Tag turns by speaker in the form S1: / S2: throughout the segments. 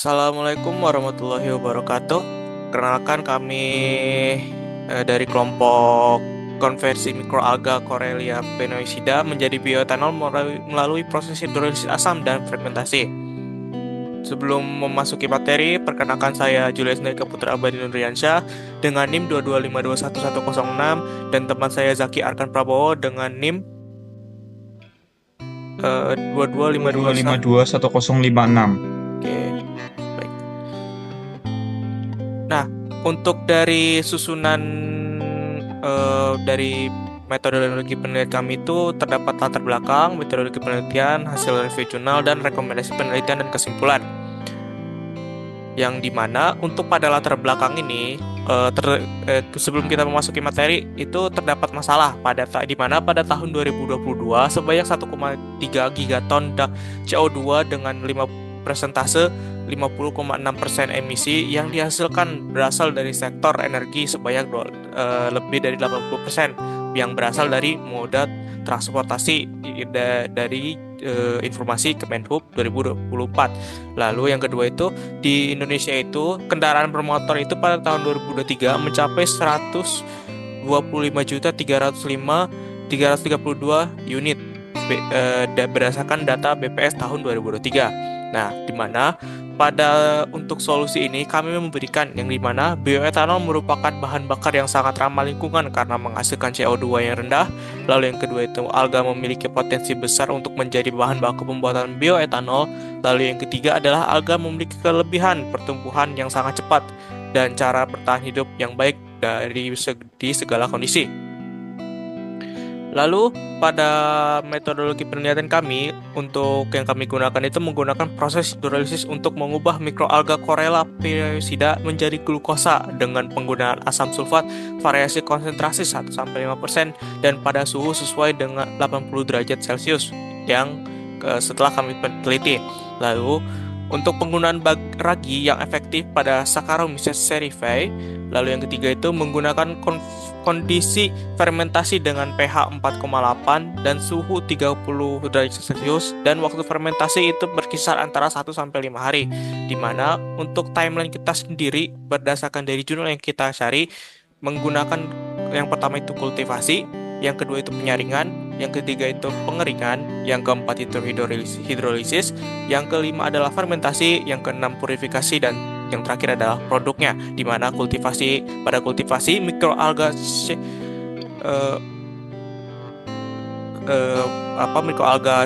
S1: Assalamualaikum warahmatullahi wabarakatuh. Perkenalkan kami dari kelompok konversi mikroalga Corellia penoicida menjadi bioetanol melalui proses hidrolisis asam dan fermentasi. Sebelum memasuki materi, perkenalkan saya Julius Neka Putra Abadi Nuryansyah dengan NIM 225211106 dan teman saya Zaki Arkan Prabowo dengan NIM 22521.
S2: 2252106.
S1: Oke, baik. Nah, untuk dari susunan dari metodologi penelitian kami itu terdapat latar belakang, metodologi penelitian, hasil review jurnal, dan rekomendasi penelitian dan kesimpulan. Yang dimana untuk pada latar belakang ini, sebelum kita memasuki materi, itu terdapat masalah di mana pada tahun 2022 sebanyak 1,3 gigaton CO2 dengan 50,6% emisi yang dihasilkan berasal dari sektor energi sebanyak lebih dari 80% yang berasal dari moda transportasi dari informasi Kemenhub 2024. Lalu yang kedua itu di Indonesia itu kendaraan bermotor itu pada tahun 2023 mencapai 125.305.332 unit berdasarkan data BPS tahun 2023. Nah, di mana untuk solusi ini kami memberikan yang dimana bioetanol merupakan bahan bakar yang sangat ramah lingkungan karena menghasilkan CO2 yang rendah. Lalu yang kedua itu alga memiliki potensi besar untuk menjadi bahan baku pembuatan bioetanol. Lalu yang ketiga adalah alga memiliki kelebihan pertumbuhan yang sangat cepat dan cara bertahan hidup yang baik di segala kondisi. Lalu pada metodologi penelitian kami untuk yang kami gunakan itu menggunakan proses hidrolisis untuk mengubah mikroalga Corella penoicida menjadi glukosa dengan penggunaan asam sulfat variasi konsentrasi 1-5% dan pada suhu sesuai dengan 80 derajat Celcius yang setelah kami teliti. Lalu untuk penggunaan ragi yang efektif pada Saccharomyces cerevisiae. Lalu yang ketiga itu menggunakan kondisi fermentasi dengan pH 4,8 dan suhu 30 derajat Celcius dan waktu fermentasi itu berkisar antara 1-5 hari. Di mana untuk timeline kita sendiri berdasarkan dari jurnal yang kita cari menggunakan yang pertama itu kultivasi, yang kedua itu penyaringan, yang ketiga itu pengeringan, yang keempat itu hidrolisis, yang kelima adalah fermentasi, yang keenam purifikasi, dan yang terakhir adalah produknya, di mana pada kultivasi mikroalga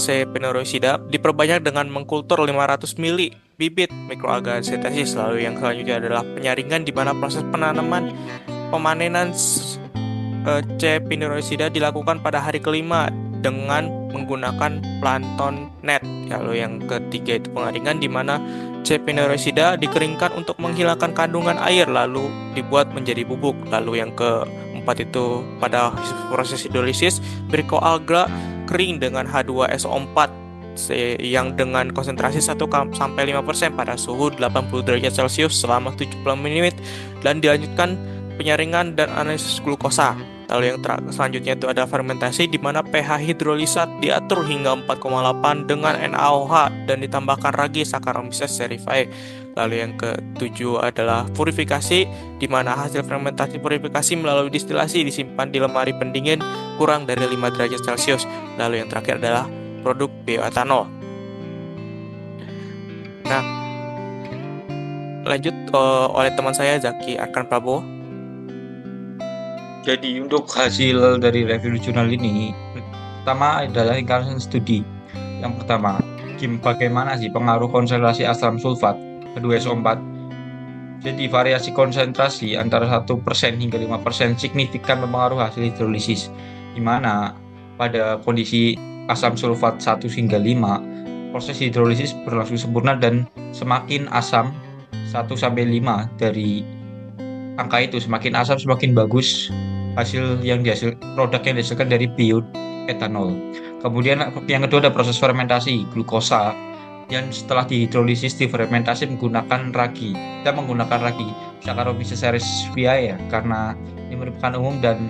S1: C. penoicida diperbanyak dengan mengkultur 500 mili bibit mikroalga sintesis. Lalu yang selanjutnya adalah penyaringan, di mana proses pemanenan C. penoicida dilakukan pada hari kelima dengan menggunakan plankton net. Lalu yang ketiga itu pengeringan, di mana C. penoicida dikeringkan untuk menghilangkan kandungan air lalu dibuat menjadi bubuk. Lalu yang keempat itu pada proses hidrolisis mikroalga kering dengan H2SO4 yang dengan konsentrasi 1-5% pada suhu 80 derajat Celcius selama 70 menit dan dilanjutkan penyaringan dan analisis glukosa. Lalu yang selanjutnya itu ada fermentasi, di mana pH hidrolisat diatur hingga 4,8 dengan NaOH dan ditambahkan ragi Saccharomyces cerevisiae. Lalu yang ketujuh adalah purifikasi, di mana hasil fermentasi purifikasi melalui distilasi disimpan di lemari pendingin kurang dari 5 derajat Celcius. Lalu yang terakhir adalah produk bioetanol. Nah, lanjut oleh teman saya Zaki Arkan Prabowo.
S2: Jadi untuk hasil dari review jurnal ini, pertama adalah inclusion study. Yang pertama, bagaimana sih pengaruh konsentrasi asam sulfat H2SO4. Jadi variasi konsentrasi antara 1% hingga 5% signifikan mempengaruhi hasil hidrolisis, di mana pada kondisi asam sulfat 1 hingga 5, proses hidrolisis berlangsung sempurna dan semakin asam 1-5 dari angka itu, semakin asam semakin bagus produk yang dihasilkan dari bioetanol. Kemudian yang kedua ada proses fermentasi glukosa yang setelah dihidrolisis difermentasi menggunakan ragi. Kita menggunakan ragi Saccharomyces cerevisiae karena ini merupakan umum dan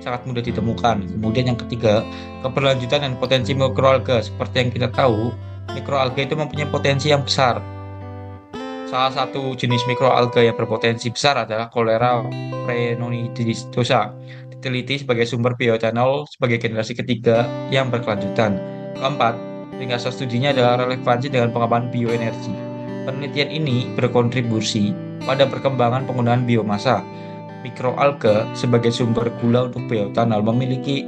S2: sangat mudah ditemukan. Kemudian yang ketiga, keberlanjutan dan potensi mikroalga. Seperti yang kita tahu, mikroalga itu mempunyai potensi yang besar Salah satu jenis mikroalga yang berpotensi besar adalah Cholera prenonidosa, diteliti sebagai sumber bioetanol sebagai generasi ketiga yang berkelanjutan. Keempat, ringkasan studinya adalah relevansi dengan pengembangan bioenergi. Penelitian ini berkontribusi pada perkembangan penggunaan biomasa. Mikroalga sebagai sumber gula untuk bioetanol memiliki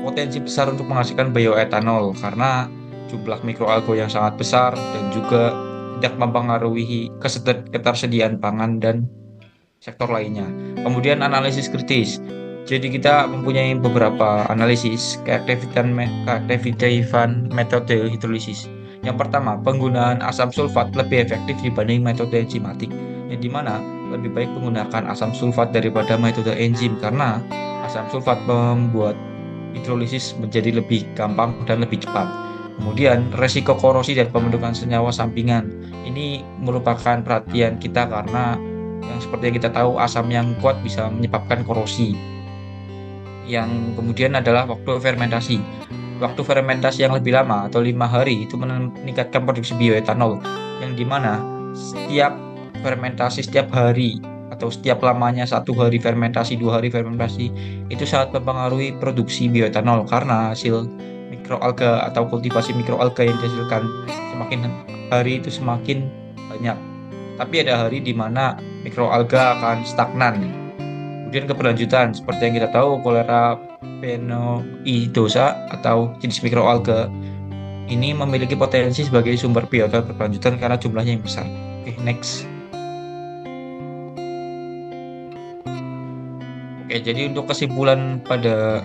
S2: potensi besar untuk menghasilkan bioetanol karena jumlah mikroalga yang sangat besar dan juga tidak mempengaruhi ketersediaan pangan dan sektor lainnya. Kemudian analisis kritis. Jadi kita mempunyai beberapa analisis keaktifan metode hidrolisis. Yang pertama, penggunaan asam sulfat lebih efektif dibanding metode enzimatik, yang dimana lebih baik menggunakan asam sulfat daripada metode enzim karena asam sulfat membuat hidrolisis menjadi lebih gampang dan lebih cepat. Kemudian, resiko korosi dan pembentukan senyawa sampingan. Ini merupakan perhatian kita karena yang seperti yang kita tahu asam yang kuat bisa menyebabkan korosi. Yang kemudian adalah waktu fermentasi. Waktu fermentasi yang lebih lama atau 5 hari itu meningkatkan produksi bioetanol, yang dimana setiap fermentasi setiap hari atau setiap lamanya 1 hari fermentasi, 2 hari fermentasi itu sangat mempengaruhi produksi bioetanol karena hasil mikroalga atau kultivasi mikroalga yang dihasilkan semakin hari itu semakin banyak. Tapi ada hari di mana mikroalga akan stagnan. Kemudian keberlanjutan, seperti yang kita tahu, Cholera penoidosa atau jenis mikroalga ini memiliki potensi sebagai sumber bioalga berkelanjutan karena jumlahnya yang besar. Oke, next. Oke, jadi untuk kesimpulan pada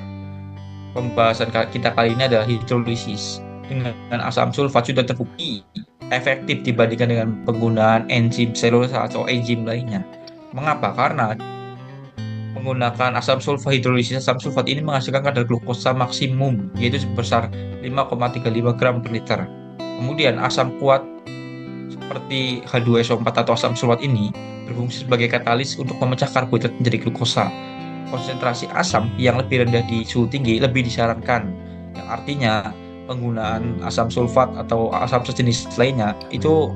S2: pembahasan kita kali ini adalah hidrolisis dengan asam sulfat sudah terbukti efektif dibandingkan dengan penggunaan enzim selulosa atau enzim lainnya. Mengapa? Karena menggunakan hidrolisis asam sulfat ini menghasilkan kadar glukosa maksimum yaitu sebesar 5,35 gram per liter. Kemudian asam kuat seperti H2SO4 atau asam sulfat ini berfungsi sebagai katalis untuk memecah karbohidrat menjadi glukosa. Konsentrasi asam yang lebih rendah di suhu tinggi lebih disarankan, yang artinya penggunaan asam sulfat atau asam sejenis lainnya itu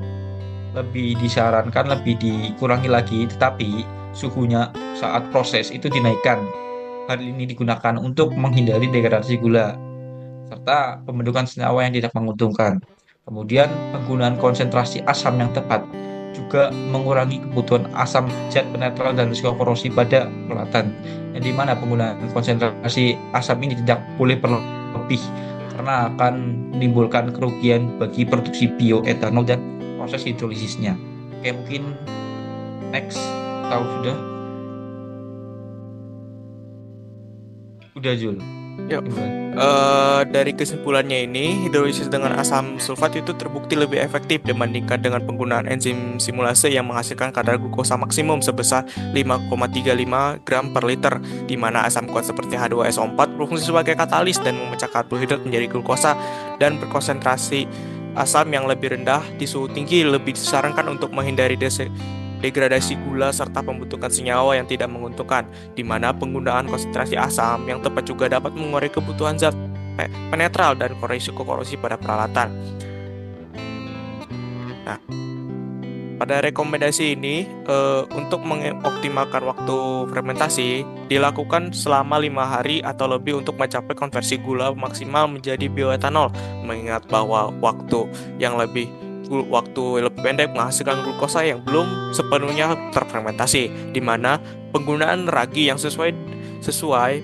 S2: lebih disarankan, lebih dikurangi lagi, tetapi suhunya saat proses itu dinaikkan. Hal ini digunakan untuk menghindari degradasi gula serta pembentukan senyawa yang tidak menguntungkan. Kemudian penggunaan konsentrasi asam yang tepat juga mengurangi kebutuhan asam zat penetral dan risiko korosi pada peralatan, yang dimana penggunaan konsentrasi asam ini tidak boleh berlebih karena akan menimbulkan kerugian bagi produksi bioetanol dan proses hidrolisisnya. Oke, mungkin next. Tahu udah Jul.
S1: Yuk. Dari kesimpulannya ini, hidrolisis dengan asam sulfat itu terbukti lebih efektif dibandingkan dengan penggunaan enzim simulase yang menghasilkan kadar glukosa maksimum sebesar 5,35 gram per liter, di mana asam kuat seperti H2SO4 berfungsi sebagai katalis dan memecah karbohidrat menjadi glukosa, dan berkonsentrasi asam yang lebih rendah di suhu tinggi lebih disarankan untuk menghindari degradasi gula serta pembentukan senyawa yang tidak menguntungkan, di mana penggunaan konsentrasi asam yang tepat juga dapat mengurangi kebutuhan zat penetral dan risiko korosi pada peralatan. Nah, pada rekomendasi ini untuk mengoptimalkan waktu fermentasi dilakukan selama 5 hari atau lebih untuk mencapai konversi gula maksimal menjadi bioetanol, mengingat bahwa waktu lebih pendek menghasilkan glukosa yang belum sepenuhnya terfermentasi, di mana penggunaan ragi yang sesuai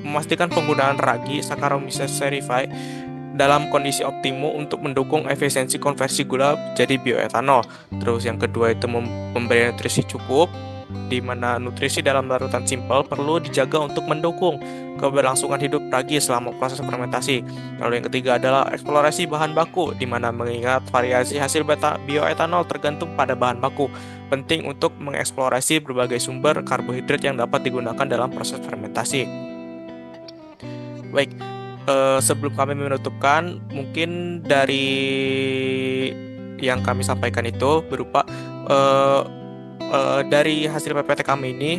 S1: memastikan penggunaan ragi Saccharomyces cerevisiae dalam kondisi optimum untuk mendukung efisiensi konversi gula jadi bioetanol. Terus yang kedua itu memberi nutrisi cukup, di mana nutrisi dalam larutan simpel perlu dijaga untuk mendukung keberlangsungan hidup ragi selama proses fermentasi. Lalu yang ketiga adalah eksplorasi bahan baku, di mana mengingat variasi hasil bioetanol tergantung pada bahan baku. Penting untuk mengeksplorasi berbagai sumber karbohidrat yang dapat digunakan dalam proses fermentasi. Baik, sebelum kami menutupkan, mungkin dari yang kami sampaikan itu berupa dari hasil PPT kami ini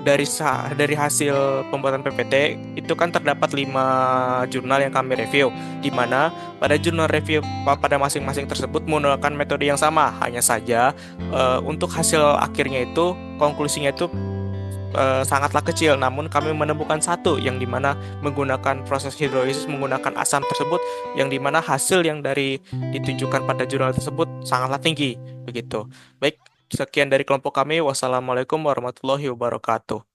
S1: dari hasil pembuatan PPT itu kan terdapat 5 jurnal yang kami review, di mana pada jurnal review pada masing-masing tersebut menggunakan metode yang sama. Hanya saja untuk hasil akhirnya itu konklusinya itu sangatlah kecil, namun kami menemukan satu yang dimana menggunakan proses hidrolisis menggunakan asam tersebut, yang dimana hasil yang dari ditunjukkan pada jurnal tersebut sangatlah tinggi begitu. Baik, sekian dari kelompok kami. Wassalamualaikum warahmatullahi wabarakatuh.